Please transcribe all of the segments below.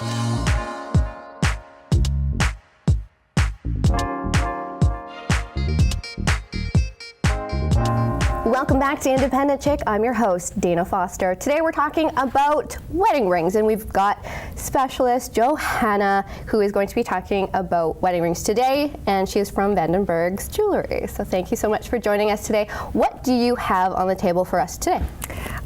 Welcome back to Independent Chick. I'm your host, Dana Foster. Today we're talking about wedding rings, and we've got specialist Johanna, who is going to be talking about wedding rings today, and she is from Vanderbergs Jewellery. So thank you so much for joining us today. What do you have on the table for us today?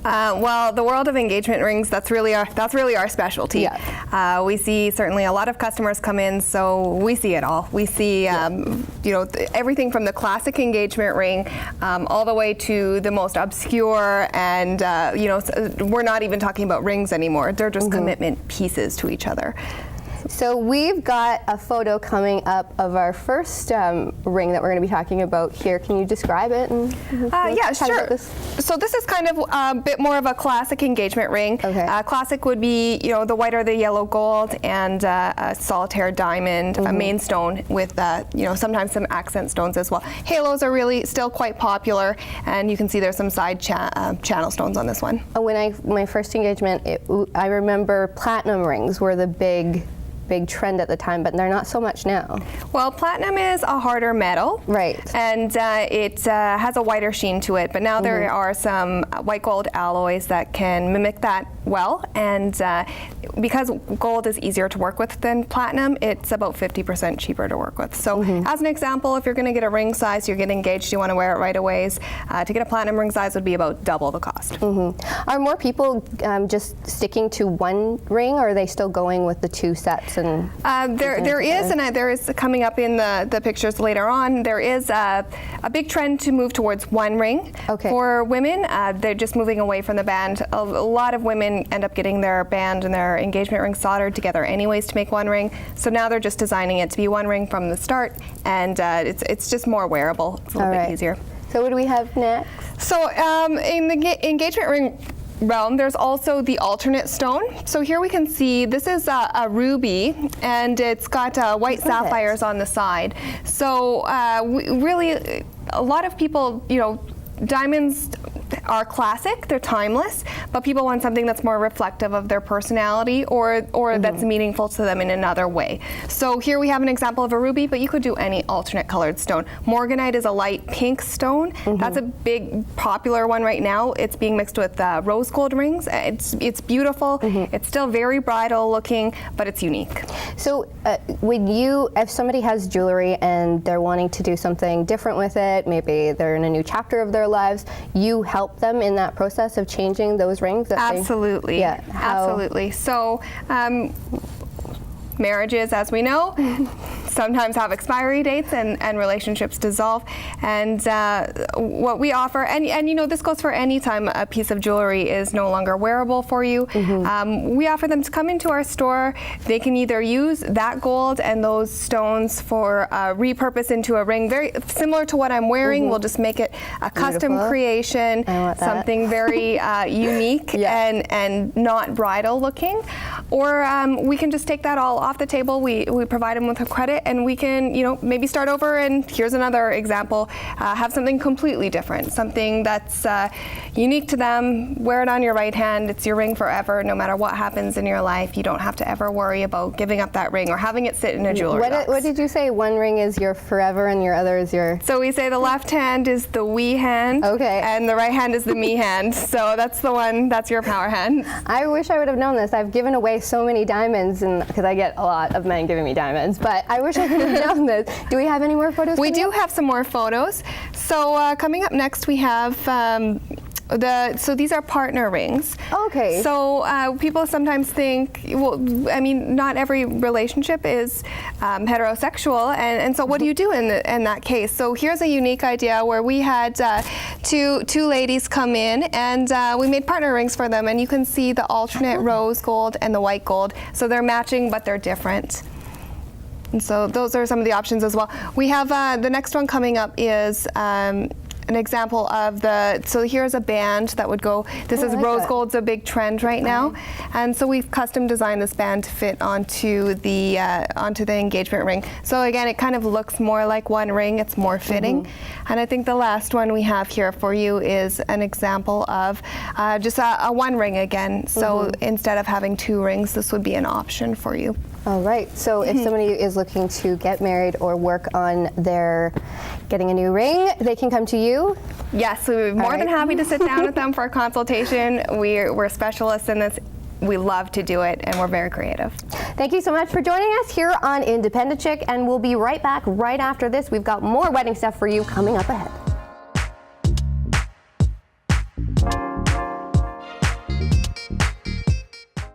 Well, the world of engagement rings, that's really our specialty. Yeah. We see certainly a lot of customers come in, so we see it all. We see everything from the classic engagement ring all the way to the most obscure, and we're not even talking about rings anymore. They're just commitment pieces to each other. So we've got a photo coming up of our first ring that we're going to be talking about here. Can you describe it? Yeah, sure. So this is kind of a bit more of a classic engagement ring. Okay. Classic would be, the white or the yellow gold and a solitaire diamond, a main stone with, sometimes some accent stones as well. Halos are really still quite popular, and you can see there's some side channel stones on this one. My first engagement, I remember platinum rings were the big trend at the time, but they're not so much now. Well, platinum is a harder metal, right? And it has a whiter sheen to it. But now there are some white gold alloys that can mimic that well. And because gold is easier to work with than platinum, it's about 50% cheaper to work with. So, as an example, if you're going to get a ring size, you're getting engaged, you want to wear it right away. To get a platinum ring size would be about double the cost. Are more people just sticking to one ring, or are they still going with the two sets? There is coming up in the pictures later on, there is a big trend to move towards one ring. Okay. For women. They're just moving away from the band. A lot of women end up getting their band and their engagement ring soldered together anyways to make one ring. So now they're just designing it to be one ring from the start, and it's just more wearable. It's a little bit easier. So what do we have next? So in the engagement ring realm, there's also the alternate stone. So here we can see this is a ruby, and it's got white sapphires on the side. So really, a lot of people, diamonds are classic, they're timeless, but people want something that's more reflective of their personality or that's meaningful to them in another way. So here we have an example of a ruby, but you could do any alternate colored stone. Morganite is a light pink stone. That's a big popular one right now. It's being mixed with rose gold rings. It's beautiful. It's still very bridal looking, but it's unique. So if somebody has jewelry and they're wanting to do something different with it, maybe they're in a new chapter of their lives, you help them in that process of changing those rings? Absolutely. Absolutely. So marriages, as we know, sometimes have expiry dates and relationships dissolve. And what we offer, and this goes for any time a piece of jewelry is no longer wearable for you. We offer them to come into our store. They can either use that gold and those stones for repurpose into a ring, very similar to what I'm wearing. We'll just make it a custom creation, something very unique and not bridal looking. Or we can just take that all off the table. We provide them with a credit, and we can, maybe start over, and here's another example, have something completely different, something that's unique to them. Wear it on your right hand. It's your ring forever. No matter what happens in your life, you don't have to ever worry about giving up that ring or having it sit in a jewelry box. What did you say? One ring is your forever and your other is your... So we say the left hand is the we hand, and the right hand is the me hand. So that's the one, that's your power hand. I wish I would have known this. I've given away so many diamonds, because I get a lot of men giving me diamonds, but I wish I could have known this. Do we have any more photos? We do have some more photos. So coming up next we have so these are partner rings. Okay. So people sometimes think, well, I mean, not every relationship is heterosexual, and so what do you do in that case? So here's a unique idea where we had two ladies come in, and we made partner rings for them, and you can see the alternate rose gold and the white gold. So they're matching, but they're different. And so those are some of the options as well. We have the next one coming up is an example of so here's a band that would go, this is like rose that. gold's a big trend right now, and so we've custom designed this band to fit onto the engagement ring. So again, it kind of looks more like one ring, it's more fitting. And I think the last one we have here for you is an example of just a one ring again. So instead of having two rings, this would be an option for you. All right, so if somebody is looking to get married or work on their getting a new ring, they can come to you? Yes, we would be more than happy to sit down with them for a consultation. We're specialists in this. We love to do it, and we're very creative. Thank you so much for joining us here on Independent Chick, and we'll be right back right after this. We've got more wedding stuff for you coming up ahead.